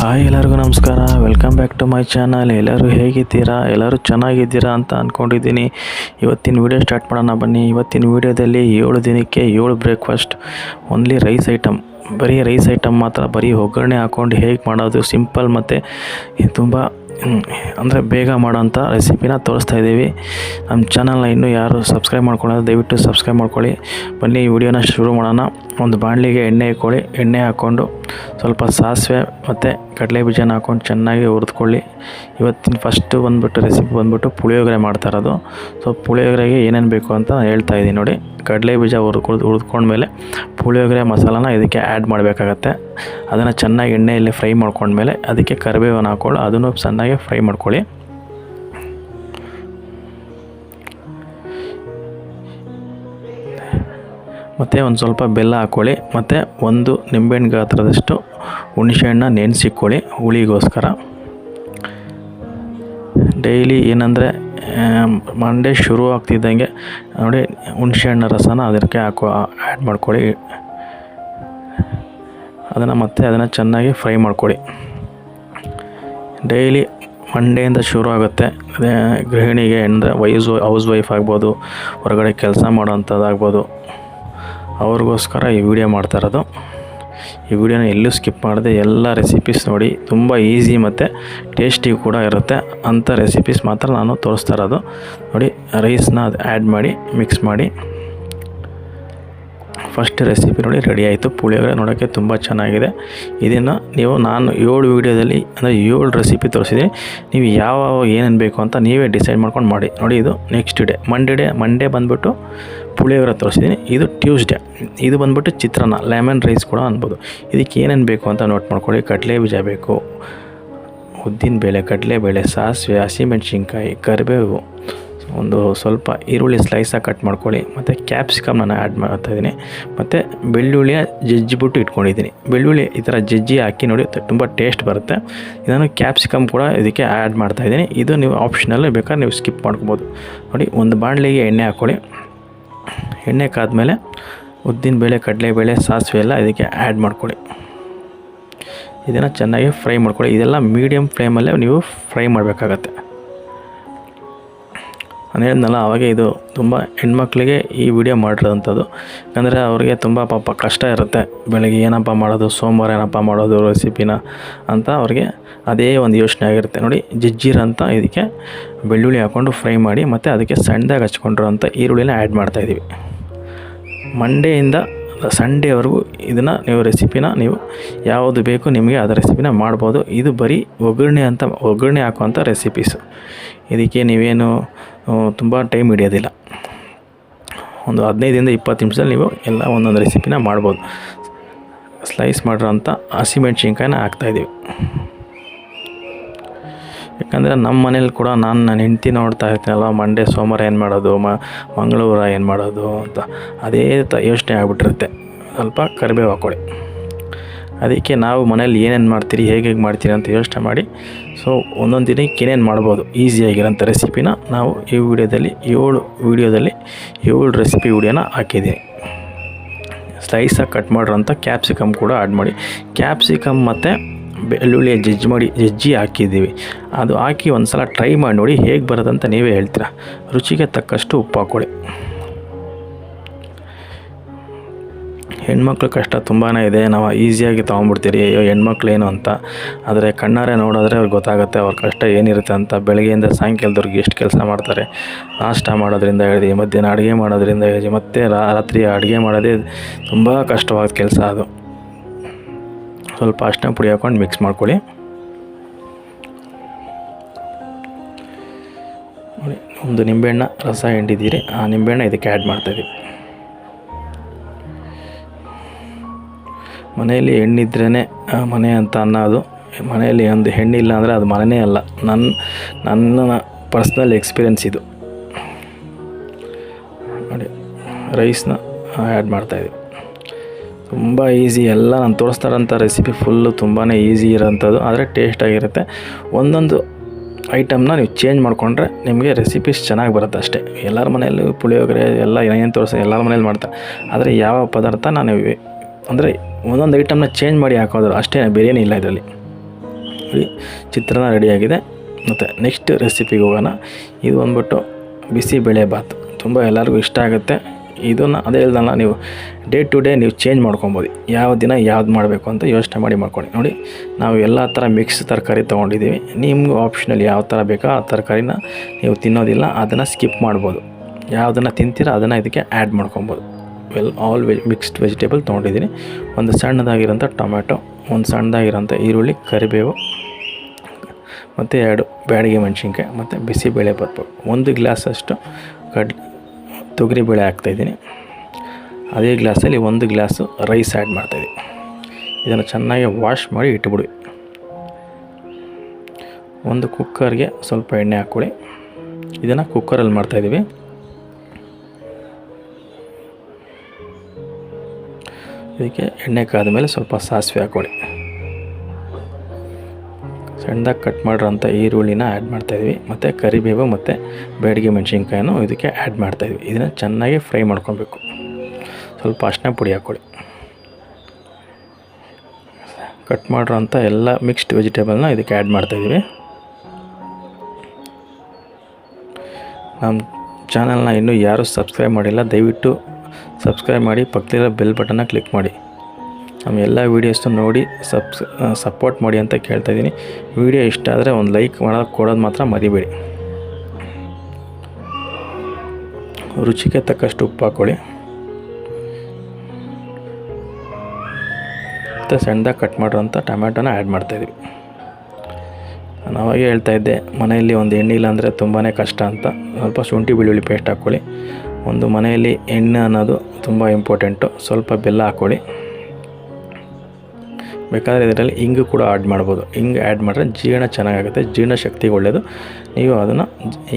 Hi ಎಲ್ಲರಿಗೂ ನಮಸ್ಕಾರ. Welcome back to my channel. ಎಲ್ಲರೂ ಹೇಗಿದ್ದೀರಾ? ಎಲ್ಲರೂ ಚೆನ್ನಾಗಿದ್ದೀರಾ ಅಂತ ಅಂದ್ಕೊಂಡಿದ್ದೀನಿ. ಇವತ್ತಿನ ವೀಡಿಯೋ ಸ್ಟಾರ್ಟ್ ಮಾಡೋಣ ಬನ್ನಿ. ಇವತ್ತಿನ ವೀಡಿಯೋದಲ್ಲಿ 7 ದಿನಕ್ಕೆ 7 ಬ್ರೇಕ್ಫಾಸ್ಟ್, ಓನ್ಲಿ ರೈಸ್ ಐಟಮ್, ಬರೀ ರೈಸ್ ಐಟಮ್ ಮಾತ್ರ, ಬರೀ ಒಗ್ಗರಣೆ ಹಾಕ್ಕೊಂಡು ಹೇಗೆ ಮಾಡೋದು, ಸಿಂಪಲ್ ಮತ್ತು ತುಂಬ ಅಂದರೆ ಬೇಗ ಮಾಡೋಂಥ ರೆಸಿಪಿನ ತೋರಿಸ್ತಾ ಇದ್ದೀವಿ. ನಮ್ಮ ಚಾನಲ್ನ ಇನ್ನೂ ಯಾರು ಸಬ್ಸ್ಕ್ರೈಬ್ ಮಾಡ್ಕೊಳ್ಳೋದು ದಯವಿಟ್ಟು ಸಬ್ಸ್ಕ್ರೈಬ್ ಮಾಡ್ಕೊಳ್ಳಿ. ಬನ್ನಿ ವಿಡಿಯೋನ ಶುರು ಮಾಡೋಣ. ಒಂದು ಬಾಣಲಿಗೆ ಎಣ್ಣೆ ಇಟ್ಕೊಳ್ಳಿ. ಎಣ್ಣೆ ಹಾಕ್ಕೊಂಡು ಸ್ವಲ್ಪ ಸಾಸಿವೆ ಮತ್ತು ಕಡಲೆ ಬೀಜನ ಹಾಕ್ಕೊಂಡು ಚೆನ್ನಾಗಿ ಹುರಿದುಕೊಳ್ಳಿ. ಇವತ್ತಿನ ಫಸ್ಟು ಬಂದುಬಿಟ್ಟು ರೆಸಿಪಿ ಬಂದುಬಿಟ್ಟು ಪುಳಿಯೋಗರೆ ಮಾಡ್ತಾ ಇರೋದು. ಸೊ ಪುಳಿಯೋಗರೆಗೆ ಏನೇನು ಬೇಕು ಅಂತ ಹೇಳ್ತಾ ಇದ್ದೀನಿ ನೋಡಿ. ಕಡಲೆ ಬೀಜ ಹುರಿದ್ಕೊಂಡ್ಮೇಲೆ ಪುಳಿಯೋಗರೆ ಮಸಾಲಾನ ಇದಕ್ಕೆ ಆ್ಯಡ್ ಮಾಡಬೇಕಾಗತ್ತೆ. ಅದನ್ನು ಚೆನ್ನಾಗಿ ಎಣ್ಣೆಯಲ್ಲಿ ಫ್ರೈ ಮಾಡ್ಕೊಂಡ್ಮೇಲೆ ಅದಕ್ಕೆ ಕರಿಬೇವನ್ನು ಹಾಕ್ಕೊಂಡು ಅದನ್ನು ಚೆನ್ನಾಗಿ ಫ್ರೈ ಮಾಡ್ಕೊಳ್ಳಿ. ಮತ್ತು ಒಂದು ಸ್ವಲ್ಪ ಬೆಲ್ಲ ಹಾಕ್ಕೊಳ್ಳಿ. ಮತ್ತು ಒಂದು ನಿಂಬೆಹಣ್ಣು ಗಾತ್ರದಷ್ಟು ಹುಣಸೆಹಣ್ಣು ನೆನೆಸಿಕ್ಕೊಳ್ಳಿ ಹುಳಿಗೋಸ್ಕರ. ಡೈಲಿ ಏನಂದರೆ ಮಂಡೇ ಶುರು ಆಗ್ತಿದ್ದಂಗೆ ನೋಡಿ ಹುಣಸೆಹಣ್ಣು ರಸನ ಅದಕ್ಕೆ ಆ್ಯಡ್ ಮಾಡ್ಕೊಳ್ಳಿ. ಅದನ್ನು ಚೆನ್ನಾಗಿ ಫ್ರೈ ಮಾಡ್ಕೊಳ್ಳಿ. ಡೈಲಿ ಮಂಡೆಯಿಂದ ಶುರು ಆಗುತ್ತೆ. ಗೃಹಿಣಿಗೆ ಅಂದರೆ ಹೌಸ್ ವೈಫ್ ಆಗ್ಬೋದು, ಹೊರಗಡೆ ಕೆಲಸ ಮಾಡೋವಂಥದ್ದಾಗ್ಬೋದು, ಅವ್ರಿಗೋಸ್ಕರ ಈ ವಿಡಿಯೋ ಮಾಡ್ತಾ ಇರೋದು. ಈ ವಿಡಿಯೋನ ಎಲ್ಲೂ ಸ್ಕಿಪ್ ಮಾಡದೆ ಎಲ್ಲ ರೆಸಿಪೀಸ್ ನೋಡಿ. ತುಂಬ ಈಸಿ ಮತ್ತು ಟೇಸ್ಟಿ ಕೂಡ ಇರುತ್ತೆ ಅಂಥ ರೆಸಿಪೀಸ್ ಮಾತ್ರ ನಾನು ತೋರಿಸ್ತಾ ಇರೋದು. ನೋಡಿ ರೈಸ್ನ ಅದು ಆ್ಯಡ್ ಮಾಡಿ ಮಿಕ್ಸ್ ಮಾಡಿ. ಫಸ್ಟ್ ರೆಸಿಪಿ ನೋಡಿ ರೆಡಿ ಆಯಿತು. ಪುಳಿಯೋಗರೆ ನೋಡೋಕ್ಕೆ ತುಂಬ ಚೆನ್ನಾಗಿದೆ. ಇದನ್ನು ನಾನು 7 ವೀಡಿಯೋದಲ್ಲಿ ಅಂದರೆ 7 ರೆಸಿಪಿ ತೋರಿಸಿದ್ದೀನಿ. ನೀವು ಯಾವ ಏನೇನು ಬೇಕು ಅಂತ ನೀವೇ ಡಿಸೈಡ್ ಮಾಡ್ಕೊಂಡು ಮಾಡಿ. ನೋಡಿ ಇದು ನೆಕ್ಸ್ಟ್ ಡೇ ಮಂಡೇ ಬಂದುಬಿಟ್ಟು ಪುಳಿಯೋಗರೆ ತೋರಿಸಿದ್ದೀನಿ. ಇದು ಟ್ಯೂಸ್ಡೇ, ಇದು ಬಂದುಬಿಟ್ಟು ಚಿತ್ರಾನ್ನ, ಲೆಮನ್ ರೈಸ್ ಕೂಡ ಅನ್ಬೋದು. ಇದಕ್ಕೆ ಏನೇನು ಬೇಕು ಅಂತ ನೋಟ್ ಮಾಡ್ಕೊಳ್ಳಿ. ಕಡಲೆ ಬೀಜ ಬೇಕು, ಉದ್ದಿನಬೇಳೆ, ಕಡಲೆಬೇಳೆ, ಸಾಸಿವೆ, ಹಸಿಮೆಣ್ಸಿನ್ಕಾಯಿ, ಕರಿಬೇವು, ಒಂದು ಸ್ವಲ್ಪ ಈರುಳ್ಳಿ ಸ್ಲೈಸಾಗಿ ಕಟ್ ಮಾಡ್ಕೊಳ್ಳಿ. ಮತ್ತು ಕ್ಯಾಪ್ಸಿಕಮ್ ನಾನು ಆ್ಯಡ್ ಮಾಡ್ತಾಯಿದ್ದೀನಿ. ಮತ್ತು ಬೆಳ್ಳುಳ್ಳಿಯ ಜಜ್ಜಿಬಿಟ್ಟು ಇಟ್ಕೊಂಡಿದ್ದೀನಿ. ಬೆಳ್ಳುಳ್ಳಿ ಈ ಥರ ಜಜ್ಜಿ ಹಾಕಿ ನೋಡಿ ತುಂಬ ಟೇಸ್ಟ್ ಬರುತ್ತೆ. ಇದನ್ನು ಕ್ಯಾಪ್ಸಿಕಮ್ ಕೂಡ ಇದಕ್ಕೆ ಆ್ಯಡ್ ಮಾಡ್ತಾಯಿದ್ದೀನಿ. ಇದು ನೀವು ಆಪ್ಷನಲ್, ಬೇಕಾದ್ರೆ ನೀವು ಸ್ಕಿಪ್ ಮಾಡ್ಕೊಬೋದು. ನೋಡಿ ಒಂದು ಬಾಣಲಿಗೆ ಎಣ್ಣೆ ಹಾಕ್ಕೊಳ್ಳಿ. ಎಣ್ಣೆ ಕಾದ್ಮೇಲೆ ಉದ್ದಿನಬೇಳೆ, ಕಡಲೆಬೇಳೆ, ಸಾಸಿವೆ ಎಲ್ಲ ಇದಕ್ಕೆ ಆ್ಯಡ್ ಮಾಡ್ಕೊಳ್ಳಿ. ಇದನ್ನು ಚೆನ್ನಾಗಿ ಫ್ರೈ ಮಾಡ್ಕೊಳ್ಳಿ. ಇದೆಲ್ಲ ಮೀಡಿಯಮ್ ಫ್ಲೇಮಲ್ಲೇ ನೀವು ಫ್ರೈ ಮಾಡಬೇಕಾಗತ್ತೆ. ನಾನು ಹೇಳಿದ್ನಲ್ಲ ಅವಾಗೆ, ಇದು ತುಂಬ ಹೆಣ್ಮಕ್ಳಿಗೆ ಈ ವಿಡಿಯೋ ಮಾಡಿರೋಂಥದ್ದು. ಯಾಕಂದರೆ ಅವ್ರಿಗೆ ತುಂಬ ಪಾಪ ಕಷ್ಟ ಇರುತ್ತೆ. ಬೆಳಗ್ಗೆ ಏನಪ್ಪ ಮಾಡೋದು, ಸೋಮವಾರ ಏನಪ್ಪ ಮಾಡೋದು ರೆಸಿಪಿನ ಅಂತ ಅವ್ರಿಗೆ ಅದೇ ಒಂದು ಯೋಚನೆ ಆಗಿರುತ್ತೆ. ನೋಡಿ ಜಜ್ಜಿರೋಂಥ ಇದಕ್ಕೆ ಬೆಳ್ಳುಳ್ಳಿ ಹಾಕ್ಕೊಂಡು ಫ್ರೈ ಮಾಡಿ, ಮತ್ತು ಅದಕ್ಕೆ ಸಣ್ಣದಾಗಿ ಹಚ್ಕೊಂಡಿರೋಂಥ ಈರುಳ್ಳಿನ ಆ್ಯಡ್ ಮಾಡ್ತಾಯಿದ್ದೀವಿ. ಮಂಡೆಯಿಂದ ಸಂಡೇವರೆಗೂ ಇದನ್ನು ನೀವು ರೆಸಿಪಿನ ನೀವು ಯಾವುದು ಬೇಕು ನಿಮಗೆ ಅದರ ರೆಸಿಪಿನ ಮಾಡ್ಬೋದು. ಇದು ಬರೀ ಒಗ್ಗರಣೆ ಹಾಕುವಂಥ ರೆಸಿಪೀಸು. ಇದಕ್ಕೆ ನೀವೇನು ತುಂಬ ಟೈಮ್ ಹಿಡಿಯೋದಿಲ್ಲ. ಒಂದು 15ರಿಂದ 20 ನಿಮಿಷದಲ್ಲಿ ನೀವು ಎಲ್ಲ ಒಂದೊಂದು ರೆಸಿಪಿನ ಮಾಡ್ಬೋದು. ಸ್ಲೈಸ್ ಮಾಡಿರೋಂಥ ಹಸಿಮೆಣ್ಸಿನ್ಕಾಯಿನ ಹಾಕ್ತಾಯಿದ್ದೀವಿ. ಯಾಕಂದರೆ ನಮ್ಮ ಮನೇಲಿ ಕೂಡ ನನ್ನ ಹೆಂಡ್ತಿ ನೋಡ್ತಾ ಇರ್ತೀನಲ್ವ, ಮಂಡೇ ಸೋಮವಾರ ಏನು ಮಾಡೋದು, ಮಂಗಳವಾರ ಏನು ಮಾಡೋದು ಅಂತ ಅದೇ ಯೋಚನೆ ಆಗಿಬಿಟ್ಟಿರುತ್ತೆ. ಸ್ವಲ್ಪ ಕರಿಬೇವು ಹಾಕ್ಕೊಳ್ಳಿ. ಅದಕ್ಕೆ ನಾವು ಮನೇಲಿ ಏನೇನು ಮಾಡ್ತೀರಿ, ಹೇಗೆ ಮಾಡ್ತೀರಿ ಅಂತ ಯೋಚನೆ ಮಾಡಿ. ಸೊ ಒಂದೊಂದು ದಿನಕ್ಕೆ ಏನೇನು ಮಾಡ್ಬೋದು ಈಸಿಯಾಗಿರೋಂಥ ರೆಸಿಪಿನ ನಾವು ಈ ವಿಡಿಯೋದಲ್ಲಿ 7 ರೆಸಿಪಿ ವಿಡಿಯೋನ ಹಾಕಿದ್ದೀನಿ. ಸ್ಲೈಸಾಗಿ ಕಟ್ ಮಾಡಿರೋಂಥ ಕ್ಯಾಪ್ಸಿಕಮ್ ಕೂಡ ಆ್ಯಡ್ ಮಾಡಿ. ಕ್ಯಾಪ್ಸಿಕಮ್ ಮತ್ತು ಬೆಳ್ಳುಳ್ಳಿ ಜಜ್ಜಿ ಹಾಕಿದ್ದೀವಿ. ಅದು ಹಾಕಿ ಒಂದು ಸಲ ಟ್ರೈ ಮಾಡಿ ನೋಡಿ ಹೇಗೆ ಬರೋದಂತ ನೀವೇ ಹೇಳ್ತೀರಾ. ರುಚಿಗೆ ತಕ್ಕಷ್ಟು ಉಪ್ಪು ಹಾಕ್ಕೊಳ್ಳಿ. ಹೆಣ್ಮಕ್ಳು ಕಷ್ಟ ತುಂಬಾ ಇದೆ. ನಾವು ಈಸಿಯಾಗಿ ತೊಗೊಂಡ್ಬಿಡ್ತೀರಿ, ಅಯ್ಯೋ ಹೆಣ್ಮಕ್ಳೇನು ಅಂತ. ಆದರೆ ಕಣ್ಣಾರೆ ನೋಡಿದ್ರೆ ಅವ್ರಿಗೆ ಗೊತ್ತಾಗುತ್ತೆ ಅವ್ರ ಕಷ್ಟ ಏನಿರುತ್ತೆ ಅಂತ. ಬೆಳಗ್ಗೆಯಿಂದ ಸಾಯಂಕಾಲದವ್ರಿಗೆ ಎಷ್ಟು ಕೆಲಸ ಮಾಡ್ತಾರೆ. ನಾಷ್ಟ ಮಾಡೋದ್ರಿಂದ ಹಿಡಿದು ಮಧ್ಯಾಹ್ನ ಅಡುಗೆ ಮಾಡೋದ್ರಿಂದ ಹಿಡಿದು ಮತ್ತು ರಾತ್ರಿ ಅಡುಗೆ ಮಾಡೋದೇ ತುಂಬ ಕಷ್ಟವಾದ ಕೆಲಸ ಅದು. ಸ್ವಲ್ಪ ಅರಿಶಿನ ಪುಡಿ ಹಾಕ್ಕೊಂಡು ಮಿಕ್ಸ್ ಮಾಡ್ಕೊಳ್ಳಿ. ಒಂದು ನಿಂಬೆಹಣ್ಣು ರಸ ಹಿಂಡಿದ್ದೀರಿ, ಆ ನಿಂಬೆಹಣ್ಣು ಇದಕ್ಕೆ ಆ್ಯಡ್ ಮಾಡ್ತಾಯಿದ್ದೀವಿ. ಮನೆಯಲ್ಲಿ ಹೆಣ್ಣಿದ್ರೇ ಮನೆ ಅಂತ ಅನ್ನೋದು. ಮನೆಯಲ್ಲಿ ಒಂದು ಹೆಣ್ಣಿಲ್ಲ ಅಂದರೆ ಅದು ಮನೆಯೇ ಅಲ್ಲ. ನನ್ನ ಪರ್ಸ್ನಲ್ ಎಕ್ಸ್ಪೀರಿಯೆನ್ಸ್ ಇದು. ನೋಡಿ ರೈಸ್ನ ಆ್ಯಡ್ ಮಾಡ್ತಾಯಿದ್ದೀವಿ. ತುಂಬ ಈಸಿ. ಎಲ್ಲ ನಾನು ತೋರಿಸ್ತಾ ಇರೋಂಥ ರೆಸಿಪಿ ಫುಲ್ಲು ತುಂಬಾ ಈಸಿ ಇರೋಂಥದ್ದು, ಆದರೆ ಟೇಸ್ಟಾಗಿರುತ್ತೆ. ಒಂದೊಂದು ಐಟಮ್ನ ನೀವು ಚೇಂಜ್ ಮಾಡಿಕೊಂಡ್ರೆ ನಿಮಗೆ ರೆಸಿಪೀಸ್ ಚೆನ್ನಾಗಿ ಬರುತ್ತೆ ಅಷ್ಟೇ. ಎಲ್ಲರ ಮನೆಯಲ್ಲೂ ಪುಳಿಯೋಗರೆ ಎಲ್ಲ ಏನೇನು ತೋರಿಸಿ ಎಲ್ಲರ ಮನೇಲಿ ಮಾಡ್ತಾರೆ. ಆದರೆ ಯಾವ ಪದಾರ್ಥ ನಾನು ಅಂದರೆ ಒಂದೊಂದು ಐಟಮ್ನ ಚೇಂಜ್ ಮಾಡಿ ಹಾಕೋದು ಅಷ್ಟೇ, ಬೇರೇನೇ ಇಲ್ಲ ಇದರಲ್ಲಿ. ಚಿತ್ರಾನ್ನ ರೆಡಿಯಾಗಿದೆ. ಮತ್ತು ನೆಕ್ಸ್ಟ್ ರೆಸಿಪಿಗೆ ಹೋಗೋಣ. ಇದು ಬಂದ್ಬಿಟ್ಟು ಬಿಸಿಬೇಳೆಬಾತು. ತುಂಬ ಎಲ್ಲರಿಗೂ ಇಷ್ಟ ಆಗುತ್ತೆ. ಇದನ್ನು ಅದೇ ಹೇಳ್ದಲ್ಲ, ನೀವು ಡೇ ಟು ಡೇ ನೀವು ಚೇಂಜ್ ಮಾಡ್ಕೊಬೋದು. ಯಾವ ದಿನ ಯಾವ್ದು ಮಾಡಬೇಕು ಅಂತ ಯೋಚನೆ ಮಾಡ್ಕೊಳ್ಳಿ. ನೋಡಿ, ನಾವು ಎಲ್ಲ ಥರ ಮಿಕ್ಸ್ ತರಕಾರಿ ತೊಗೊಂಡಿದ್ದೀವಿ. ನಿಮ್ಗೆ ಆಪ್ಷನಲ್ ಯಾವ ಥರ ಬೇಕೋ ಆ ತರಕಾರಿನ ನೀವು ತಿನ್ನೋದಿಲ್ಲ, ಅದನ್ನು ಸ್ಕಿಪ್ ಮಾಡ್ಬೋದು. ಯಾವುದನ್ನು ತಿಂತೀರ ಅದನ್ನು ಇದಕ್ಕೆ ಆ್ಯಡ್ ಮಾಡ್ಕೊಬೋದು. ಆಲ್ ಮಿಕ್ಸ್ಡ್ ವೆಜಿಟೇಬಲ್ ತೊಗೊಂಡಿದ್ದೀನಿ. ಒಂದು ಸಣ್ಣದಾಗಿರೋಂಥ ಟೊಮ್ಯಾಟೊ, ಒಂದು ಸಣ್ಣದಾಗಿರೋಂಥ ಈರುಳ್ಳಿ, ಕರಿಬೇವು ಮತ್ತು 2 ಬ್ಯಾಡಗಿ ಮೆಣಸಿನ್ಕಾಯಿ ಮತ್ತು ಬಿಸಿಬೇಳೆಬಾತು. 1 ಗ್ಲಾಸಷ್ಟು ತೊಗರಿಬೇಳೆ ಹಾಕ್ತಾಯಿದ್ದೀನಿ. ಅದೇ ಗ್ಲಾಸಲ್ಲಿ 1 ಗ್ಲಾಸು ರೈಸ್ ಆ್ಯಡ್ ಮಾಡ್ತಾಯಿದ್ದೀನಿ. ಇದನ್ನು ಚೆನ್ನಾಗಿ ವಾಶ್ ಮಾಡಿ ಇಟ್ಬಿಡಿ. ಒಂದು ಕುಕ್ಕರ್ಗೆ ಸ್ವಲ್ಪ ಎಣ್ಣೆ ಹಾಕ್ಕೊಳ್ಳಿ. ಇದನ್ನು ಕುಕ್ಕರಲ್ಲಿ ಮಾಡ್ತಾಯಿದ್ದೀವಿ. ಇದಕ್ಕೆ ಎಣ್ಣೆ ಕಾದ ಮೇಲೆ ಸ್ವಲ್ಪ ಸಾಸಿವೆ ಹಾಕ್ಕೊಳ್ಳಿ. ಸಣ್ಣದಾಗಿ ಕಟ್ ಮಾಡಿರೋಂಥ ಈರುಳ್ಳಿನ ಆ್ಯಡ್ ಮಾಡ್ತಾಯಿದ್ವಿ ಮತ್ತು ಕರಿಬೇವು ಮತ್ತು ಬ್ಯಾಡಗಿ ಮೆಣಸಿನ್ಕಾಯನ್ನು ಇದಕ್ಕೆ ಆ್ಯಡ್ ಮಾಡ್ತಾಯಿದ್ವಿ. ಇದನ್ನು ಚೆನ್ನಾಗಿ ಫ್ರೈ ಮಾಡ್ಕೊಬೇಕು. ಸ್ವಲ್ಪ ಅರಿಶಿನ ಪುಡಿ ಹಾಕ್ಕೊಳ್ಳಿ. ಕಟ್ ಮಾಡಿರೋಂಥ ಎಲ್ಲ ಮಿಕ್ಸ್ಡ್ ವೆಜಿಟೇಬಲ್ನ ಇದಕ್ಕೆ ಆ್ಯಡ್ ಮಾಡ್ತಾಯಿದ್ದೀವಿ. ನಮ್ಮ ಚಾನಲ್ನ ಇನ್ನೂ ಯಾರೂ ಸಬ್ಸ್ಕ್ರೈಬ್ ಮಾಡಿಲ್ಲ, ದಯವಿಟ್ಟು ಸಬ್ಸ್ಕ್ರೈಬ್ ಮಾಡಿ, ಪಕ್ಕದಲ್ಲಿರೋ ಬೆಲ್ ಬಟನ್ನ ಕ್ಲಿಕ್ ಮಾಡಿ. ನಮ್ಮ ಎಲ್ಲ ವೀಡಿಯೋಸ್ನ ನೋಡಿ ಸಪೋರ್ಟ್ ಮಾಡಿ ಅಂತ ಕೇಳ್ತಾಯಿದ್ದೀನಿ. ವಿಡಿಯೋ ಇಷ್ಟ ಆದರೆ ಒಂದು ಲೈಕ್ ಕೊಡೋದು ಮಾತ್ರ ಮರಿಬೇಡಿ. ರುಚಿಗೆ ತಕ್ಕಷ್ಟು ಉಪ್ಪು ಹಾಕ್ಕೊಳ್ಳಿ. ಮತ್ತು ಸಣ್ಣದಾಗಿ ಕಟ್ ಮಾಡಿರೋಂಥ ಟೊಮ್ಯಾಟೋನ ಆ್ಯಡ್ ಮಾಡ್ತಾಯಿದ್ದೀವಿ. ನಾನು ಅವಾಗೇ ಹೇಳ್ತಾಯಿದ್ದೆ, ಮನೆಯಲ್ಲಿ ಒಂದು ಎಣ್ಣೆ ಇಲ್ಲ ಅಂದರೆ ತುಂಬಾ ಕಷ್ಟ ಅಂತ. ಸ್ವಲ್ಪ ಶುಂಠಿ ಬೆಳ್ಳುಳ್ಳಿ ಪೇಸ್ಟ್ ಹಾಕ್ಕೊಳ್ಳಿ. ಒಂದು ಮನೆಯಲ್ಲಿ ಎಣ್ಣೆ ಅನ್ನೋದು ತುಂಬ ಇಂಪಾರ್ಟೆಂಟು. ಸ್ವಲ್ಪ ಬೆಲ್ಲ ಹಾಕ್ಕೊಳ್ಳಿ. ಬೇಕಾದರೆ ಇದರಲ್ಲಿ ಇಂಗು ಕೂಡ ಆ್ಯಡ್ ಮಾಡ್ಬೋದು. ಇಂಗು ಆ್ಯಡ್ ಮಾಡಿದ್ರೆ ಜೀರ್ಣ ಚೆನ್ನಾಗಾಗುತ್ತೆ, ಜೀರ್ಣ ಶಕ್ತಿಗೆ ಒಳ್ಳೆಯದು. ನೀವು ಅದನ್ನು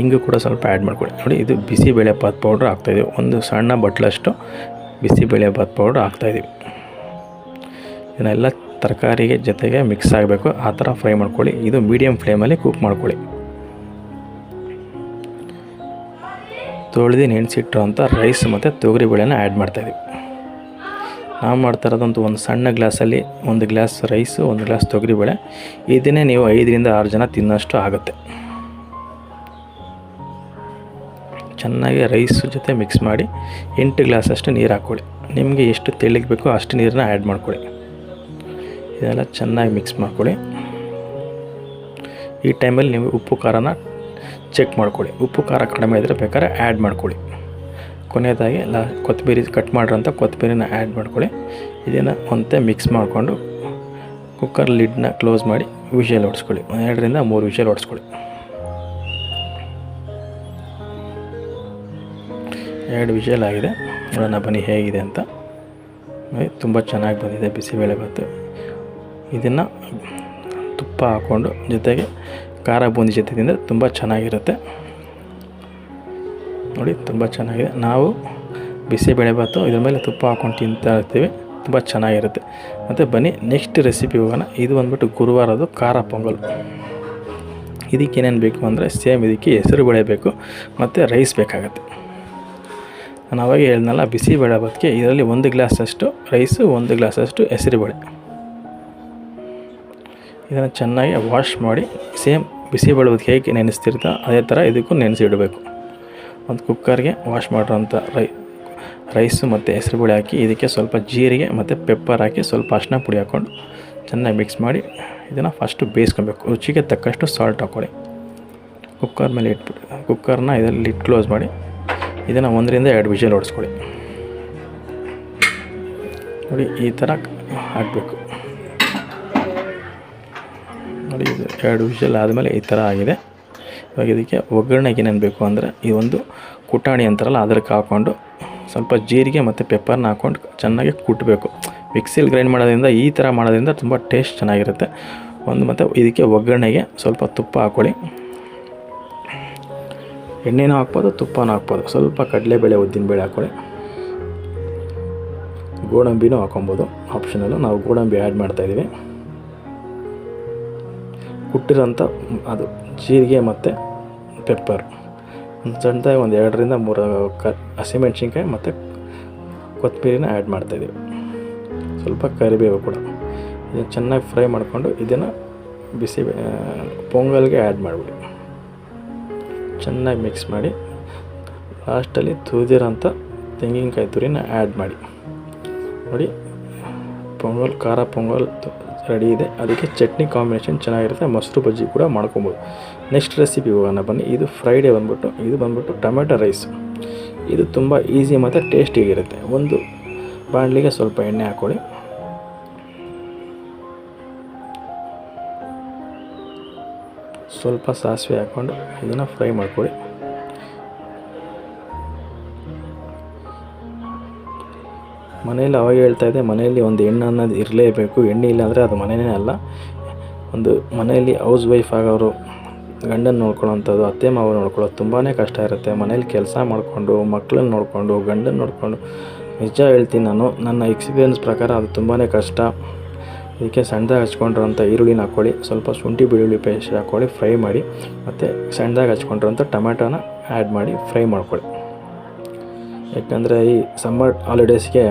ಇಂಗು ಕೂಡ ಸ್ವಲ್ಪ ಆ್ಯಡ್ ಮಾಡ್ಕೊಳ್ಳಿ. ನೋಡಿ, ಇದು ಬಿಸಿಬೇಳೆಬಾತು ಪೌಡ್ರ್ ಹಾಕ್ತಾಯಿದ್ದೀವಿ. ಒಂದು ಸಣ್ಣ ಬಟ್ಲಷ್ಟು ಬಿಸಿಬೇಳೆಬಾತು ಪೌಡ್ರ್ ಹಾಕ್ತಾಯಿದ್ದೀವಿ. ಇದನ್ನೆಲ್ಲ ತರಕಾರಿಗೆ ಜೊತೆಗೆ ಮಿಕ್ಸ್ ಆಗಬೇಕು, ಆ ಥರ ಫ್ರೈ ಮಾಡ್ಕೊಳ್ಳಿ. ಇದು ಮೀಡಿಯಮ್ ಫ್ಲೇಮಲ್ಲಿ ಕುಕ್ ಮಾಡ್ಕೊಳ್ಳಿ. ತೊಳೆದು ನೆನೆಸಿಟ್ಟಿರೋ ಅಂಥ ರೈಸ್ ಮತ್ತು ತೊಗರಿಬೇಳೆನ ಆ್ಯಡ್ ಮಾಡ್ತಾಯಿದ್ದೀವಿ. ನಾವು ಮಾಡ್ತಾ ಇರೋದಂತೂ ಒಂದು ಸಣ್ಣ ಗ್ಲಾಸಲ್ಲಿ 1 ಗ್ಲಾಸ್ ರೈಸು, 1 ಗ್ಲಾಸ್ ತೊಗರಿಬೇಳೆ. ಇದನ್ನೇ ನೀವು 5 ರಿಂದ 6 ಜನ ತಿನ್ನೋಷ್ಟು ಆಗುತ್ತೆ. ಚೆನ್ನಾಗಿ ರೈಸ್ ಜೊತೆ ಮಿಕ್ಸ್ ಮಾಡಿ 8 ಗ್ಲಾಸಷ್ಟು ನೀರು ಹಾಕ್ಕೊಳ್ಳಿ. ನಿಮಗೆ ಎಷ್ಟು ತೆಳ್ಳಗೆ ಬೇಕೋ ಅಷ್ಟು ನೀರನ್ನ ಆ್ಯಡ್ ಮಾಡ್ಕೊಳ್ಳಿ. ಇದೆಲ್ಲ ಚೆನ್ನಾಗಿ ಮಿಕ್ಸ್ ಮಾಡ್ಕೊಳ್ಳಿ. ಈ ಟೈಮಲ್ಲಿ ನೀವು ಉಪ್ಪು ಖಾರನ ಚೆಕ್ ಮಾಡ್ಕೊಳ್ಳಿ. ಉಪ್ಪು ಖಾರ ಕಡಿಮೆ ಇದ್ದರೆ ಬೇಕಾದ್ರೆ ಆ್ಯಡ್ ಮಾಡ್ಕೊಳ್ಳಿ. ಕೊನೆಯದಾಗಿ ಕೊತ್ತಂಬರಿ ಕಟ್ ಮಾಡಿರೋಂಥ ಕೊತ್ತಂಬರಿನ ಆ್ಯಡ್ ಮಾಡ್ಕೊಳ್ಳಿ. ಇದನ್ನು ಒಂದೇ ಮಿಕ್ಸ್ ಮಾಡಿಕೊಂಡು ಕುಕ್ಕರ್ ಲಿಡ್ನ ಕ್ಲೋಸ್ ಮಾಡಿ ವಿಷಲ್ ಹೊಡಿಸ್ಕೊಳ್ಳಿ. 2 ರಿಂದ 3 ವಿಷಲ್ ಹೊಡಿಸ್ಕೊಳ್ಳಿ. 2 ವಿಷಲ್ ಆಗಿದೆ. ನೋಡೋಣ ಬನ್ನಿ ಹೇಗಿದೆ ಅಂತ. ತುಂಬ ಚೆನ್ನಾಗಿ ಬಂದಿದೆ ಬಿಸಿಬೇಳೆಬಾತು. ಇದನ್ನು ತುಪ್ಪ ಹಾಕ್ಕೊಂಡು ಜೊತೆಗೆ ಖಾರ ಬೂಂದಿ ಜೊತೆ ತಿಂದರೆ ತುಂಬ ಚೆನ್ನಾಗಿರುತ್ತೆ. ನೋಡಿ, ತುಂಬ ಚೆನ್ನಾಗಿದೆ. ನಾವು ಬಿಸಿಬೇಳೆಬಾತು ಇದ್ರ ಮೇಲೆ ತುಪ್ಪ ಹಾಕ್ಕೊಂಡು ತಿಂತಾ ಇರ್ತೀವಿ, ತುಂಬ ಚೆನ್ನಾಗಿರುತ್ತೆ. ಮತ್ತು ಬನ್ನಿ ನೆಕ್ಸ್ಟ್ ರೆಸಿಪಿ ಹೋಗೋಣ. ಇದು ಬಂದ್ಬಿಟ್ಟು ಗುರುವಾರದ್ದು ಖಾರ ಪೊಂಗಲ್. ಇದಕ್ಕೇನೇನು ಬೇಕು ಅಂದರೆ ಸೇಮ್ ಇದಕ್ಕೆ ಹೆಸರುಬೇಳೆ ಬೇಕು ಮತ್ತು ರೈಸ್ ಬೇಕಾಗುತ್ತೆ. ನಾನು ಅವಾಗ ಹೇಳಿದ್ನಲ್ಲ, ಬಿಸಿಬೇಳೆಬಾತಿಗೆ ಇದರಲ್ಲಿ 1 ಗ್ಲಾಸಷ್ಟು ರೈಸು, 1 ಗ್ಲಾಸಷ್ಟು ಹೆಸರುಬೇಳೆ. ಇದನ್ನು ಚೆನ್ನಾಗಿ ವಾಶ್ ಮಾಡಿ ಸೇಮ್ ಬಿಸಿಬೇಳೆಬಾತಿಗೆ ಹೇಗೆ ನೆನೆಸ್ತಿರ್ತಾ ಅದೇ ಥರ ಇದಕ್ಕೂ ನೆನೆಸಿಡಬೇಕು. ಒಂದು ಕುಕ್ಕರ್ಗೆ ವಾಶ್ ಮಾಡಿರೋಂಥ ರೈಸು ಮತ್ತು ಹೆಸರುಬೇಳೆ ಹಾಕಿ ಇದಕ್ಕೆ ಸ್ವಲ್ಪ ಜೀರಿಗೆ ಮತ್ತು ಪೆಪ್ಪರ್ ಹಾಕಿ ಸ್ವಲ್ಪ ಅರಿಶಿನ ಪುಡಿ ಹಾಕ್ಕೊಂಡು ಚೆನ್ನಾಗಿ ಮಿಕ್ಸ್ ಮಾಡಿ ಇದನ್ನು ಫಸ್ಟು ಬೇಯಿಸ್ಕೊಬೇಕು. ರುಚಿಗೆ ತಕ್ಕಷ್ಟು ಸಾಲ್ಟ್ ಹಾಕ್ಕೊಳ್ಳಿ. ಕುಕ್ಕರ್ ಮೇಲೆ ಇಟ್ಬಿಟ್ಟು ಕುಕ್ಕರ್ನ ಇದರಲ್ಲಿ ಲಿಡ್ ಕ್ಲೋಸ್ ಮಾಡಿ ಇದನ್ನು 1 ರಿಂದ 2 ವಿಷಲ್ ಹೊಡಿಸ್ಕೊಳ್ಳಿ. ನೋಡಿ, ಈ ಥರ ಹಾಕಬೇಕು. ನೋಡಿ, ಇದು 2 ವಿಷಲ್ ಆದಮೇಲೆ ಈ ಥರ ಆಗಿದೆ. ಇವಾಗ ಇದಕ್ಕೆ ಒಗ್ಗರಣೆಗೆ ಏನೇನು ಬೇಕು ಅಂದರೆ ಈ ಒಂದು ಕುಟಾಣಿ ಅಂತಾರಲ್ಲ ಅದಕ್ಕೆ ಹಾಕ್ಕೊಂಡು ಸ್ವಲ್ಪ ಜೀರಿಗೆ ಮತ್ತು ಪೆಪ್ಪರ್ನ ಹಾಕ್ಕೊಂಡು ಚೆನ್ನಾಗಿ ಕುಟ್ಟಬೇಕು. ಮಿಕ್ಸಿಲಿ ಗ್ರೈಂಡ್ ಮಾಡೋದ್ರಿಂದ ಈ ಥರ ಮಾಡೋದ್ರಿಂದ ತುಂಬ ಟೇಸ್ಟ್ ಚೆನ್ನಾಗಿರುತ್ತೆ. ಮತ್ತು ಇದಕ್ಕೆ ಒಗ್ಗರಣೆಗೆ ಸ್ವಲ್ಪ ತುಪ್ಪ ಹಾಕ್ಕೊಳ್ಳಿ. ಎಣ್ಣೆನೂ ಹಾಕ್ಬೋದು, ತುಪ್ಪನೂ ಹಾಕ್ಬೋದು. ಸ್ವಲ್ಪ ಕಡಲೆಬೇಳೆ, ಉದ್ದಿನಬೇಳೆ ಹಾಕ್ಕೊಳ್ಳಿ. ಗೋಡಂಬಿನೂ ಹಾಕೊಬೋದು, ಆಪ್ಷನಲ್ಲು. ನಾವು ಗೋಡಂಬಿ ಆ್ಯಡ್ ಮಾಡ್ತಾಯಿದ್ದೀವಿ. ಕುಟ್ಟಿರೋಂಥ ಅದು ಜೀರಿಗೆ ಮತ್ತು ಪೆಪ್ಪರ್, ಒಂದು ಸಣ್ಣದಾಗಿ 2 ರಿಂದ 3 ಹಸಿಮೆಣ್ಸಿನ್ಕಾಯಿ ಮತ್ತು ಕೊತ್ತಂಬರಿನ ಆ್ಯಡ್ ಮಾಡ್ತಾಯಿದ್ದೀವಿ. ಸ್ವಲ್ಪ ಕರಿಬೇವು ಕೂಡ. ಇದನ್ನು ಚೆನ್ನಾಗಿ ಫ್ರೈ ಮಾಡಿಕೊಂಡು ಇದನ್ನು ಬಿಸಿ ಪೊಂಗಲ್ಗೆ ಆ್ಯಡ್ ಮಾಡಿಬಿಡಿ. ಚೆನ್ನಾಗಿ ಮಿಕ್ಸ್ ಮಾಡಿ ಲಾಸ್ಟಲ್ಲಿ ತುರಿದಿರೋಂಥ ತೆಂಗಿನಕಾಯಿ ತುರಿನ ಆ್ಯಡ್ ಮಾಡಿ. ನೋಡಿ, ಪೊಂಗಲ್, ಖಾರ ಪೊಂಗಲ್ ರೆಡಿ ಇದೆ. ಅದಕ್ಕೆ ಚಟ್ನಿ ಕಾಂಬಿನೇಷನ್ ಚೆನ್ನಾಗಿರುತ್ತೆ. ಮೊಸರು ಬಜ್ಜಿ ಕೂಡ ಮಾಡ್ಕೊಬೋದು. ನೆಕ್ಸ್ಟ್ ರೆಸಿಪಿ ಹೋಗೋಣ ಬನ್ನಿ. ಇದು ಫ್ರೈಡೇ ಬಂದ್ಬಿಟ್ಟು ಟೊಮೆಟೊ ರೈಸ್. ಇದು ತುಂಬ ಈಸಿ ಮತ್ತು ಟೇಸ್ಟಿಯಾಗಿರುತ್ತೆ. ಒಂದು ಬಾಣಲಿಗೆ ಸ್ವಲ್ಪ ಎಣ್ಣೆ ಹಾಕ್ಕೊಳ್ಳಿ. ಸ್ವಲ್ಪ ಸಾಸಿವೆ ಹಾಕ್ಕೊಂಡು ಇದನ್ನು ಫ್ರೈ ಮಾಡ್ಕೊಳ್ಳಿ. ಮನೆಯಲ್ಲಿ ಅವಾಗ ಹೇಳ್ತಾ ಇದ್ದೆ, ಮನೆಯಲ್ಲಿ ಒಂದು ಹೆಣ್ಣು ಅನ್ನೋದು ಇರಲೇಬೇಕು. ಎಣ್ಣೆ ಇಲ್ಲ ಅಂದರೆ ಅದು ಮನೆಯೇ ಅಲ್ಲ. ಒಂದು ಮನೆಯಲ್ಲಿ ಹೌಸ್ ವೈಫ್ ಆಗೋರು ಗಂಡನ ನೋಡ್ಕೊಳ್ಳೋವಂಥದ್ದು, ಅತ್ತೆ ಮಾವ ನೋಡ್ಕೊಳ್ಳೋದು ತುಂಬಾ ಕಷ್ಟ ಇರುತ್ತೆ. ಮನೇಲಿ ಕೆಲಸ ಮಾಡಿಕೊಂಡು, ಮಕ್ಕಳನ್ನ ನೋಡಿಕೊಂಡು, ಗಂಡನ ನೋಡಿಕೊಂಡು, ನಿಜ ಹೇಳ್ತೀನಿ ನಾನು, ನನ್ನ ಎಕ್ಸ್ಪೀರಿಯನ್ಸ್ ಪ್ರಕಾರ ಅದು ತುಂಬಾ ಕಷ್ಟ. ಇದಕ್ಕೆ ಸಣ್ಣದಾಗಿ ಹಚ್ಕೊಂಡಿರೋಂಥ ಈರುಳ್ಳಿನ ಹಾಕ್ಕೊಳ್ಳಿ, ಸ್ವಲ್ಪ ಶುಂಠಿ ಬೆಳ್ಳುಳ್ಳಿ ಪೇಸ್ಟ್ ಹಾಕ್ಕೊಳ್ಳಿ, ಫ್ರೈ ಮಾಡಿ. ಮತ್ತು ಸಣ್ಣದಾಗಿ ಹಚ್ಕೊಂಡಿರೋಂಥ ಟೊಮೆಟೊನ ಆ್ಯಡ್ ಮಾಡಿ ಫ್ರೈ ಮಾಡ್ಕೊಳ್ಳಿ. ಯಾಕಂದರೆ ಈ ಸಮ್ಮರ್ ಹಾಲಿಡೇಸ್ಗೆ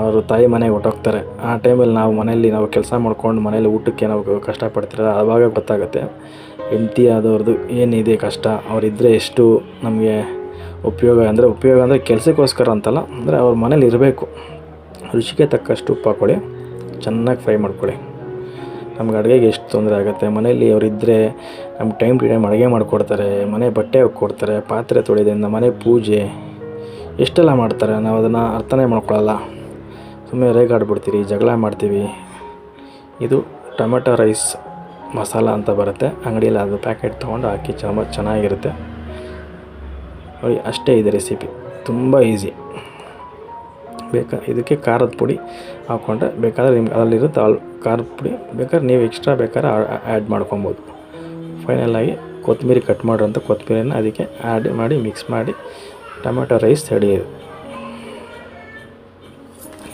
ಅವರು ತಾಯಿ ಮನೆಗೆ ಹೊರಟೋಗ್ತಾರೆ. ಆ ಟೈಮಲ್ಲಿ ನಾವು ಕೆಲಸ ಮಾಡ್ಕೊಂಡು ಮನೇಲಿ ಊಟಕ್ಕೆ ನಾವು ಕಷ್ಟಪಡ್ತೀರ, ಆವಾಗ ಗೊತ್ತಾಗುತ್ತೆ ಹೆಂಡತಿ ಆದವ್ರದ್ದು ಏನಿದೆ ಕಷ್ಟ. ಅವರಿದ್ದರೆ ಎಷ್ಟು ನಮಗೆ ಉಪಯೋಗ ಅಂದರೆ ಕೆಲಸಕ್ಕೋಸ್ಕರ ಅಂತಲ್ಲ, ಅಂದರೆ ಅವ್ರ ಮನೇಲಿ ಇರಬೇಕು. ರುಚಿಗೆ ತಕ್ಕಷ್ಟು ಉಪ್ಪು ಹಾಕ್ಕೊಳ್ಳಿ, ಚೆನ್ನಾಗಿ ಫ್ರೈ ಮಾಡ್ಕೊಳ್ಳಿ. ನಮ್ಗೆ ಅಡುಗೆಗೆ ಎಷ್ಟು ತೊಂದರೆ ಆಗುತ್ತೆ. ಮನೇಲಿ ಅವರಿದ್ದರೆ ನಮ್ಗೆ ಟೈಮ್ ಟು ಟೈಮ್ ಅಡುಗೆ ಮಾಡಿಕೊಡ್ತಾರೆ, ಮನೆ ಬಟ್ಟೆ ಕೊಡ್ತಾರೆ, ಪಾತ್ರೆ ತೊಳೆಯೋದ್ರಿಂದ ಮನೆ ಪೂಜೆ ಎಷ್ಟೆಲ್ಲ ಮಾಡ್ತಾರೆ. ನಾವು ಅದನ್ನು ಅರ್ಥನೇ ಮಾಡ್ಕೊಳ್ಳಲ್ಲ, ಸುಮ್ಮನೆ ರೇಗಾಡ್ಬಿಡ್ತೀವಿ, ಜಗಳ ಮಾಡ್ತೀವಿ. ಇದು ಟೊಮೆಟೊ ರೈಸ್ ಮಸಾಲ ಅಂತ ಬರುತ್ತೆ ಅಂಗಡಿಯಲ್ಲಿ, ಅದು ಪ್ಯಾಕೆಟ್ ತೊಗೊಂಡು ಹಾಕಿ ಚೆನ್ನಾಗಿರುತ್ತೆ. ನೋಡಿ, ಅಷ್ಟೇ ಇದೆ ರೆಸಿಪಿ, ತುಂಬ ಈಸಿ. ಇದಕ್ಕೆ ಖಾರದ ಪುಡಿ ಹಾಕ್ಕೊಂಡ್ರೆ ಬೇಕಾದರೆ ನಿಮ್ಗೆ ಅದರಲ್ಲಿರುತ್ತೆ ಖಾರದ ಪುಡಿ, ಬೇಕಾದ್ರೆ ನೀವು ಎಕ್ಸ್ಟ್ರಾ ಬೇಕಾದ್ರೆ ಆ್ಯಡ್ ಮಾಡ್ಕೊಬೋದು. ಫೈನಲಾಗಿ ಕೊತ್ತಂಬರಿ ಕಟ್ ಮಾಡಿರೋಂಥ ಕೊತ್ತಂಬರಿನ ಅದಕ್ಕೆ ಆ್ಯಡ್ ಮಾಡಿ ಮಿಕ್ಸ್ ಮಾಡಿ ಟೊಮೆಟೊ ರೈಸ್ ರೆಡಿ ಇದೆ.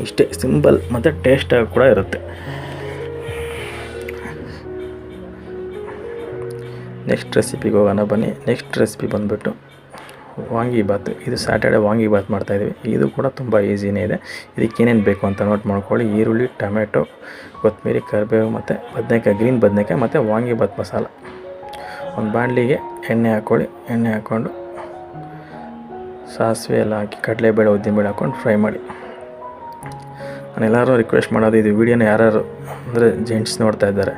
ಇಷ್ಟೇ ಸಿಂಪಲ್ ಮತ್ತು ಟೇಸ್ಟಾಗಿ ಕೂಡ ಇರುತ್ತೆ. ನೆಕ್ಸ್ಟ್ ರೆಸಿಪಿಗೆ ಹೋಗೋಣ ಬನ್ನಿ. ನೆಕ್ಸ್ಟ್ ರೆಸಿಪಿ ಬಂದುಬಿಟ್ಟು ವಾಂಗಿಬಾತ್. ಇದು ಸ್ಯಾಟರ್ಡೆ ವಾಂಗಿಬಾತ್ ಮಾಡ್ತಾಯಿದ್ದೀವಿ. ಇದು ಕೂಡ ತುಂಬ ಈಸಿನೇ ಇದೆ. ಇದಕ್ಕೆ ಏನೇನು ಬೇಕು ಅಂತ ನೋಟ್ ಮಾಡ್ಕೊಳ್ಳಿ. ಈರುಳ್ಳಿ, ಟೊಮೆಟೊ, ಕೊತ್ತಂಬರಿ, ಕರಿಬೇವು ಮತ್ತು ಬದನೆಕಾಯಿ, ಗ್ರೀನ್ ಬದನೆಕಾಯಿ ಮತ್ತು ವಾಂಗಿಬಾತ್ ಮಸಾಲ. ಒಂದು ಬಾಣಲಿಗೆ ಎಣ್ಣೆ ಹಾಕ್ಕೊಳ್ಳಿ. ಎಣ್ಣೆ ಹಾಕ್ಕೊಂಡು ಸಾಸಿವೆ ಎಲ್ಲ ಹಾಕಿ, ಕಡಲೆಬೇಳೆ, ಉದ್ದಿನಬೇಳೆ ಹಾಕ್ಕೊಂಡು ಫ್ರೈ ಮಾಡಿ. ನಾನು ಎಲ್ಲರೂ ರಿಕ್ವೆಸ್ಟ್ ಮಾಡೋದು, ಇದು ವೀಡಿಯೋನ ಯಾರು ಅಂದರೆ ಜೆಂಟ್ಸ್ ನೋಡ್ತಾ ಇದ್ದಾರೆ,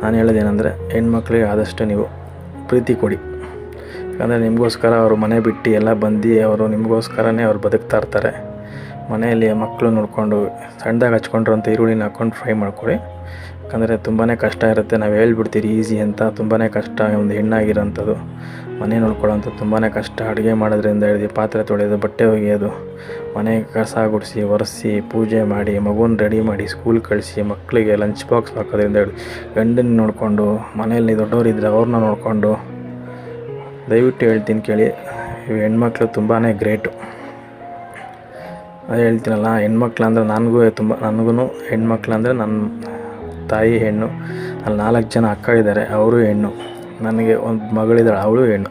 ನಾನು ಹೇಳೋದೇನೆಂದರೆ ಹೆಣ್ಮಕ್ಳಿಗೆ ಆದಷ್ಟು ನೀವು ಪ್ರೀತಿ ಕೊಡಿ. ಯಾಕಂದರೆ ನಿಮಗೋಸ್ಕರ ಅವರು ಮನೆ ಬಿಟ್ಟು ಎಲ್ಲ ಬಂದು ಅವರು ನಿಮಗೋಸ್ಕರನೇ ಅವ್ರು ಬದುಕ್ತಾ ಇರ್ತಾರೆ. ಮನೆಯಲ್ಲಿ ಮಕ್ಕಳು ನೋಡಿಕೊಂಡು ಸಣ್ಣದಾಗಿ ಹಚ್ಕೊಂಡಿರೋಂಥ ಈರುಳ್ಳಿನ ಹಾಕ್ಕೊಂಡು ಫ್ರೈ ಮಾಡ್ಕೊಳ್ಳಿ. ಯಾಕಂದರೆ ತುಂಬಾ ಕಷ್ಟ ಇರುತ್ತೆ. ನಾವು ಹೇಳ್ಬಿಡ್ತೀರಿ ಈಸಿ ಅಂತ, ತುಂಬಾ ಕಷ್ಟ. ಒಂದು ಹೆಣ್ಣಾಗಿರೋಂಥದ್ದು ಮನೆ ನೋಡ್ಕೊಳ್ಳೋಂಥದ್ದು ತುಂಬಾ ಕಷ್ಟ. ಅಡುಗೆ ಮಾಡೋದ್ರಿಂದ ಹಿಡಿದು ಪಾತ್ರೆ ತೊಳೆಯೋದು, ಬಟ್ಟೆ ಒಗೆಯೋದು, ಮನೆ ಕಸ ಗುಡಿಸಿ ಒರೆಸಿ ಪೂಜೆ ಮಾಡಿ, ಮಗುನ ರೆಡಿ ಮಾಡಿ ಸ್ಕೂಲ್ ಕಳಿಸಿ, ಮಕ್ಕಳಿಗೆ ಲಂಚ್ ಬಾಕ್ಸ್ ಹಾಕೋದ್ರಿಂದ ಹಿಡಿದು ಗಂಡನ ನೋಡಿಕೊಂಡು, ಮನೆಯಲ್ಲಿ ದೊಡ್ಡವರಿದ್ದರೆ ಅವ್ರನ್ನ ನೋಡಿಕೊಂಡು, ದಯವಿಟ್ಟು ಹೇಳ್ತೀನಿ ಕೇಳಿ, ಇವು ಹೆಣ್ಮಕ್ಳು ತುಂಬಾ ಗ್ರೇಟು. ಅದೇ ಹೇಳ್ತೀನಲ್ಲ, ಹೆಣ್ಮಕ್ಳು ಅಂದರೆ ನನಗೂ ಹೆಣ್ಮಕ್ಳು ಅಂದರೆ ನನ್ನ ತಾಯಿ ಹೆಣ್ಣು, ಅಲ್ಲಿ 4 ಜನ ಅಕ್ಕ ಇದ್ದಾರೆ, ಅವರು ಹೆಣ್ಣು, ನನಗೆ ಒಂದು ಮಗಳಿದ್ದಾಳೆ, ಅವಳು ಹೆಣ್ಣು.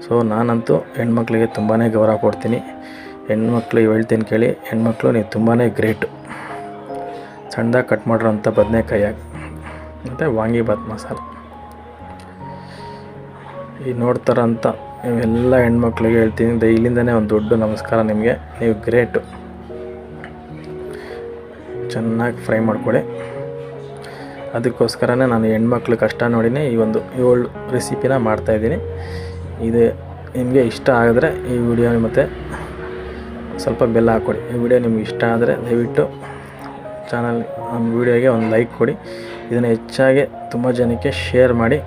ಸೊ ನಾನಂತೂ ಹೆಣ್ಮಕ್ಳಿಗೆ ತುಂಬಾ ಗೌರವ ಕೊಡ್ತೀನಿ. ಹೆಣ್ಮಕ್ಳಿಗೆ ಹೇಳ್ತೀನಿ ಕೇಳಿ, ಹೆಣ್ಮಕ್ಳು ನೀವು ತುಂಬಾ ಗ್ರೇಟು. ಸಣ್ಣದಾಗಿ ಕಟ್ ಮಾಡಿರೋಂಥ ಬದನೆಕಾಯಿ ಮತ್ತು ವಾಂಗಿಬಾತ್ ಮಸಾಲ. ಈ ನೋಡ್ತಾರಂಥ ಇವೆಲ್ಲ ಹೆಣ್ಮಕ್ಳಿಗೆ ಹೇಳ್ತೀನಿ, ಇಲ್ಲಿಂದನೇ ಒಂದು ದೊಡ್ಡ ನಮಸ್ಕಾರ ನಿಮಗೆ, ನೀವು ಗ್ರೇಟು. ಚೆನ್ನಾಗಿ ಫ್ರೈ ಮಾಡ್ಕೊಳ್ಳಿ. ಅದಕ್ಕೋಸ್ಕರನೇ ನಾನು ಹೆಣ್ಮಕ್ಳು ಕಷ್ಟ ನೋಡಿನೇ ಈ ಒಂದು 7 ರೆಸಿಪಿನ ಮಾಡ್ತಾಯಿದ್ದೀನಿ. ಇದು ನಿಮಗೆ ಇಷ್ಟ ಆಗಿದ್ರೆ ಈ ವಿಡಿಯೋ ಮತ್ತು ಸ್ವಲ್ಪ ಬೆಲ್ಲ ಹಾಕ್ಕೊಡಿ. ಈ ವಿಡಿಯೋ ನಿಮ್ಗೆ ಇಷ್ಟ ಆದರೆ ದಯವಿಟ್ಟು ನಮ್ಮ ವಿಡಿಯೋಗೆ ಒಂದು ಲೈಕ್ ಕೊಡಿ. ಇದನ್ನು ಹೆಚ್ಚಾಗಿ ತುಂಬ ಜನಕ್ಕೆ ಶೇರ್ ಮಾಡಿ.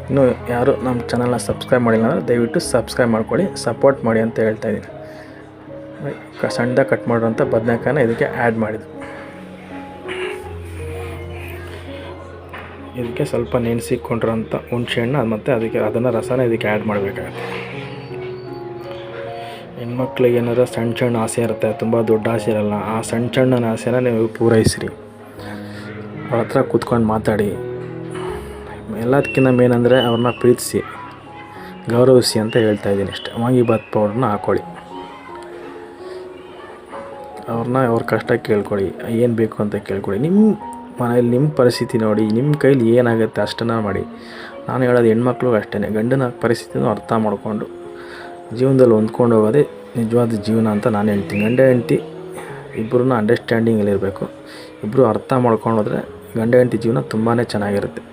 ಇನ್ನೂ ಯಾರು ನಮ್ಮ ಚಾನಲ್ನ ಸಬ್ಸ್ಕ್ರೈಬ್ ಮಾಡಿಲ್ಲ ಅಂದರೆ ದಯವಿಟ್ಟು ಸಬ್ಸ್ಕ್ರೈಬ್ ಮಾಡ್ಕೊಳ್ಳಿ, ಸಪೋರ್ಟ್ ಮಾಡಿ ಅಂತ ಹೇಳ್ತಾಯಿದ್ದೀನಿ. ಸಣ್ಣದಾಗಿ ಕಟ್ ಮಾಡಿರೋಂಥ ಬದನೆಕಾಯಿನ ಇದಕ್ಕೆ ಆ್ಯಡ್ ಮಾಡಿದ್ದು. ಇದಕ್ಕೆ ಸ್ವಲ್ಪ ನೆನೆಸಿಕೊಂಡಿರೋಂಥ ಹುಣಸೆಹಣ್ಣು ಮತ್ತು ಅದನ್ನು ರಸನ ಇದಕ್ಕೆ ಆ್ಯಡ್ ಮಾಡಬೇಕಾಗುತ್ತೆ. ಹೆಣ್ಮಕ್ಳಿಗೆ ಏನಾದರೂ ಸಣ್ಣ ಆಸೆ ಇರುತ್ತೆ, ತುಂಬ ದೊಡ್ಡ ಆಸೆ ಇರಲ್ಲ. ಆ ಸಣ್ಣ ಆಸೆನ ನೀವು ಪೂರೈಸಿರಿ. ಅವ್ರ ಹತ್ರ ಕೂತ್ಕೊಂಡು ಮಾತಾಡಿ. ಎಲ್ಲದಕ್ಕಿಂತ ಮೇನಂದರೆ ಅವ್ರನ್ನ ಪ್ರೀತಿಸಿ, ಗೌರವಿಸಿ ಅಂತ ಹೇಳ್ತಾಯಿದ್ದೀನಿ ಅಷ್ಟೇ. ವಾಂಗಿಬಾತ್ ಪೌಡ್ರನ್ನ ಹಾಕ್ಕೊಳ್ಳಿ. ಅವ್ರ ಕಷ್ಟ ಕೇಳ್ಕೊಳ್ಳಿ, ಏನು ಬೇಕು ಅಂತ ಕೇಳ್ಕೊಳ್ಳಿ. ಮನೇಲಿ ನಿಮ್ಮ ಪರಿಸ್ಥಿತಿ ನೋಡಿ, ನಿಮ್ಮ ಕೈಲಿ ಏನಾಗುತ್ತೆ ಅಷ್ಟನ್ನು ಮಾಡಿ. ನಾನು ಹೇಳೋದು ಹೆಣ್ಮಕ್ಳಿಗೂ ಅಷ್ಟೇ, ಗಂಡನ ಪರಿಸ್ಥಿತಿನೂ ಅರ್ಥ ಮಾಡಿಕೊಂಡು ಜೀವನದಲ್ಲಿ ಹೊಂದ್ಕೊಂಡು ಹೋಗೋದೇ ನಿಜವಾದ ಜೀವನ ಅಂತ ನಾನು ಹೇಳ್ತೀನಿ. ಗಂಡ ಹೆಂಡತಿ ಇಬ್ಬರೂ ಅಂಡರ್ಸ್ಟ್ಯಾಂಡಿಂಗಲ್ಲಿರಬೇಕು. ಇಬ್ಬರು ಅರ್ಥ ಮಾಡ್ಕೊಂಡು ಹೋದರೆ ಗಂಡ ಹೆಂಡತಿ ಜೀವನ ತುಂಬಾ ಚೆನ್ನಾಗಿರುತ್ತೆ.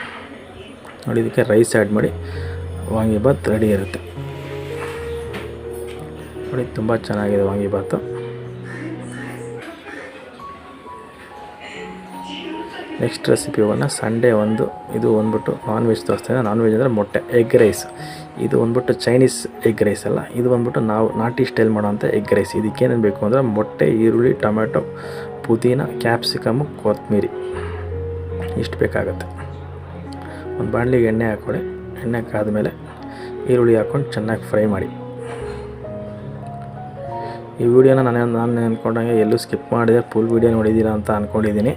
ನೋಡಿ, ಇದಕ್ಕೆ ರೈಸ್ ಆ್ಯಡ್ ಮಾಡಿ ವಾಂಗಿಬಾತ್ ರೆಡಿ ಇರುತ್ತೆ. ನೋಡಿ, ತುಂಬ ಚೆನ್ನಾಗಿದೆ ವಾಂಗಿಬಾತು. ನೆಕ್ಸ್ಟ್ ರೆಸಿಪಿ ಹೋಗೋಣ. ಸಂಡೇ ಇದು ಬಂದ್ಬಿಟ್ಟು ನಾನ್ ವೆಜ್ ತೋರಿಸ್ತಾನೆ. ನಾನ್ ವೆಜ್ ಅಂದರೆ ಮೊಟ್ಟೆ, ಎಗ್ ರೈಸ್. ಇದು ಬಂದ್ಬಿಟ್ಟು ಚೈನೀಸ್ ಎಗ್ ರೈಸ್ ಅಲ್ಲ, ಇದು ಬಂದ್ಬಿಟ್ಟು ನಾವು ನಾಟಿ ಸ್ಟೈಲ್ ಮಾಡೋವಂಥ ಎಗ್ ರೈಸ್. ಇದಕ್ಕೇನೇನು ಬೇಕು ಅಂದರೆ ಮೊಟ್ಟೆ, ಈರುಳ್ಳಿ, ಟೊಮೆಟೊ, ಪುದೀನ, ಕ್ಯಾಪ್ಸಿಕಮ್ಮು, ಕೊತ್ತಂಬರಿ ಇಷ್ಟು ಬೇಕಾಗುತ್ತೆ. ಒಂದು ಬಾಣಲಿಗೆ ಎಣ್ಣೆ ಹಾಕ್ಕೊಳ್ಳಿ. ಎಣ್ಣೆ ಕಾದ್ಮೇಲೆ ಈರುಳ್ಳಿ ಹಾಕ್ಕೊಂಡು ಚೆನ್ನಾಗಿ ಫ್ರೈ ಮಾಡಿ. ಈ ವಿಡಿಯೋನ ನಾನು ಅಂದ್ಕೊಂಡಂಗೆ ಎಲ್ಲೂ ಸ್ಕಿಪ್ ಮಾಡಿದೆ, ಫುಲ್ ವಿಡಿಯೋ ನೋಡಿದ್ದೀರಾ ಅಂತ ಅಂದ್ಕೊಂಡಿದ್ದೀನಿ.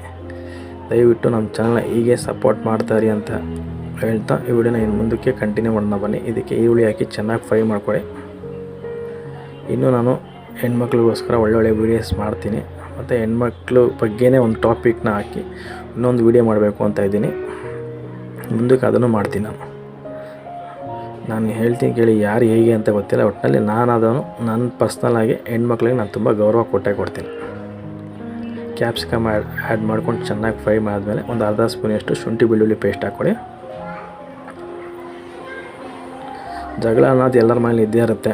ದಯವಿಟ್ಟು ನಮ್ಮ ಚಾನಲ್ನ ಹೀಗೆ ಸಪೋರ್ಟ್ ಮಾಡ್ತಾಯಿರಿ ಅಂತ ಹೇಳ್ತಾ ಈ ವಿಡಿಯೋನ ಇನ್ನು ಮುಂದಕ್ಕೆ ಕಂಟಿನ್ಯೂ ಮಾಡೋಣ ಬನ್ನಿ. ಇದಕ್ಕೆ ಈರುಳ್ಳಿ ಹಾಕಿ ಚೆನ್ನಾಗಿ ಫ್ರೈ ಮಾಡ್ಕೊಳ್ಳಿ. ಇನ್ನೂ ನಾನು ಹೆಣ್ಮಕ್ಳಿಗೋಸ್ಕರ ಒಳ್ಳೊಳ್ಳೆ ವೀಡಿಯೋಸ್ ಮಾಡ್ತೀನಿ, ಮತ್ತು ಹೆಣ್ಮಕ್ಳು ಬಗ್ಗೆನೇ ಒಂದು ಟಾಪಿಕ್ನ ಹಾಕಿ ಇನ್ನೊಂದು ವೀಡಿಯೋ ಮಾಡಬೇಕು ಅಂತ ಇದ್ದೀನಿ. ಮುಂದಕ್ಕೆ ಅದನ್ನು ಮಾಡ್ತೀನಿ. ನಾನು ಹೇಳ್ತೀನಿ ಕೇಳಿ, ಯಾರು ಹೇಗೆ ಅಂತ ಗೊತ್ತಿಲ್ಲ, ಒಟ್ಟಿನಲ್ಲಿ ನನ್ನ ಪರ್ಸ್ನಲಾಗಿ ಹೆಣ್ಮಕ್ಳಿಗೆ ನಾನು ತುಂಬ ಗೌರವ ಕೊಡ್ತೀನಿ. ಕ್ಯಾಪ್ಸಿಕಮ್ ಆ್ಯಡ್ ಮಾಡ್ಕೊಂಡು ಚೆನ್ನಾಗಿ ಫ್ರೈ ಮಾಡಿದ್ಮೇಲೆ ಒಂದು ಅರ್ಧ ಸ್ಪೂನಷ್ಟು ಶುಂಠಿ ಬೆಳ್ಳುಳ್ಳಿ ಪೇಸ್ಟ್ ಹಾಕ್ಕೊಳ್ಳಿ. ಜಗಳ ಅನ್ನೋದು ಎಲ್ಲರ ಮನೇಲಿ ಇದ್ದೇ ಇರುತ್ತೆ.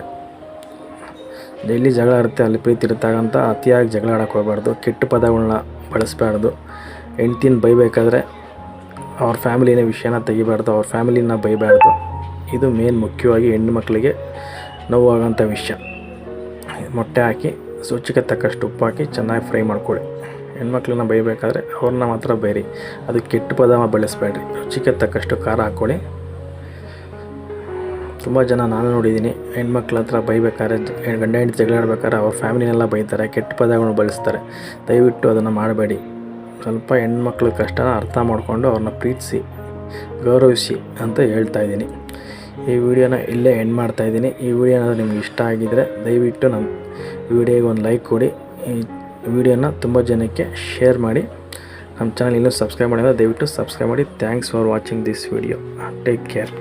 ಡೈಲಿ ಜಗಳ ಇರುತ್ತೆ, ಅಲ್ಲಿ ಪ್ರೀತಿ ಇರುತ್ತಾಗಂತ ಅತಿಯಾಗಿ ಜಗಳ ಆಡೋಕ್ಕೆ ಹೋಗಬಾರ್ದು, ಕೆಟ್ಟ ಪದಗಳನ್ನ ಬಳಸಬಾರ್ದು. ಹೆಂಡ್ತಿನ ಬೈಬೇಕಾದ್ರೆ ಅವ್ರ ಫ್ಯಾಮಿಲಿನ ವಿಷಯನ ತೆಗಿಬಾರ್ದು, ಅವ್ರ ಫ್ಯಾಮಿಲಿನ ಬೈಬಾರ್ದು. ಇದು ಮೇನ್ ಮುಖ್ಯವಾಗಿ ಹೆಣ್ಣು ಮಕ್ಕಳಿಗೆ ನೋವಾಗೋಂಥ ವಿಷಯ. ಮೊಟ್ಟೆ ಹಾಕಿ ರುಚಿಗೆ ತಕ್ಕಷ್ಟು ಉಪ್ಪು ಹಾಕಿ ಚೆನ್ನಾಗಿ ಫ್ರೈ ಮಾಡ್ಕೊಳ್ಳಿ. ಹೆಣ್ಮಕ್ಳನ್ನ ಬೈಬೇಕಾದ್ರೆ ಅವ್ರನ್ನ ಮಾತ್ರ ಬೈರಿ, ಅದು ಕೆಟ್ಟ ಪದ ಬಳಸಬೇಡ್ರಿ. ರುಚಿಗೆ ತಕ್ಕಷ್ಟು ಖಾರ ಹಾಕ್ಕೊಳ್ಳಿ. ತುಂಬ ಜನ ನಾನು ನೋಡಿದ್ದೀನಿ, ಹೆಣ್ಮಕ್ಳ ಹತ್ರ ಬೈಬೇಕಾದ್ರೆ, ಗಂಡ ಹೆಂಡತಿ ಜಗಳ ಆಡ್ಬೇಕಾದ್ರೆ ಅವ್ರ ಫ್ಯಾಮಿಲಿನೆಲ್ಲ ಬೈತಾರೆ, ಕೆಟ್ಟ ಪದಗಳನ್ನು ಬಳಸ್ತಾರೆ. ದಯವಿಟ್ಟು ಅದನ್ನು ಮಾಡಬೇಡಿ. ಸ್ವಲ್ಪ ಹೆಣ್ಮಕ್ಳ ಕಷ್ಟನ ಅರ್ಥ ಮಾಡಿಕೊಂಡು ಅವ್ರನ್ನ ಪ್ರೀತಿಸಿ, ಗೌರವಿಸಿ ಅಂತ ಹೇಳ್ತಾಯಿದ್ದೀನಿ. ಈ ವಿಡಿಯೋನ ಇಲ್ಲೇ ಎಂಡ್ ಮಾಡ್ತಾಯಿದ್ದೀನಿ. ಈ ವಿಡಿಯೋ ಏನಾದರೂ ನಿಮ್ಗೆ ಇಷ್ಟ ಆಗಿದ್ದರೆ ದಯವಿಟ್ಟು ನಮ್ಮ ವಿಡಿಯೋಗೆ ಒಂದು ಲೈಕ್ ಕೊಡಿ. ಈ ವಿಡಿಯೋನ ತುಂಬ ಜನಕ್ಕೆ ಶೇರ್ ಮಾಡಿ. ನಮ್ಮ ಚಾನಲ್ ಇನ್ನೂ ಸಬ್ಸ್ಕ್ರೈಬ್ ಮಾಡಿದರೆ ದಯವಿಟ್ಟು ಸಬ್ಸ್ಕ್ರೈಬ್ ಮಾಡಿ. Thanks for watching this video. Take care.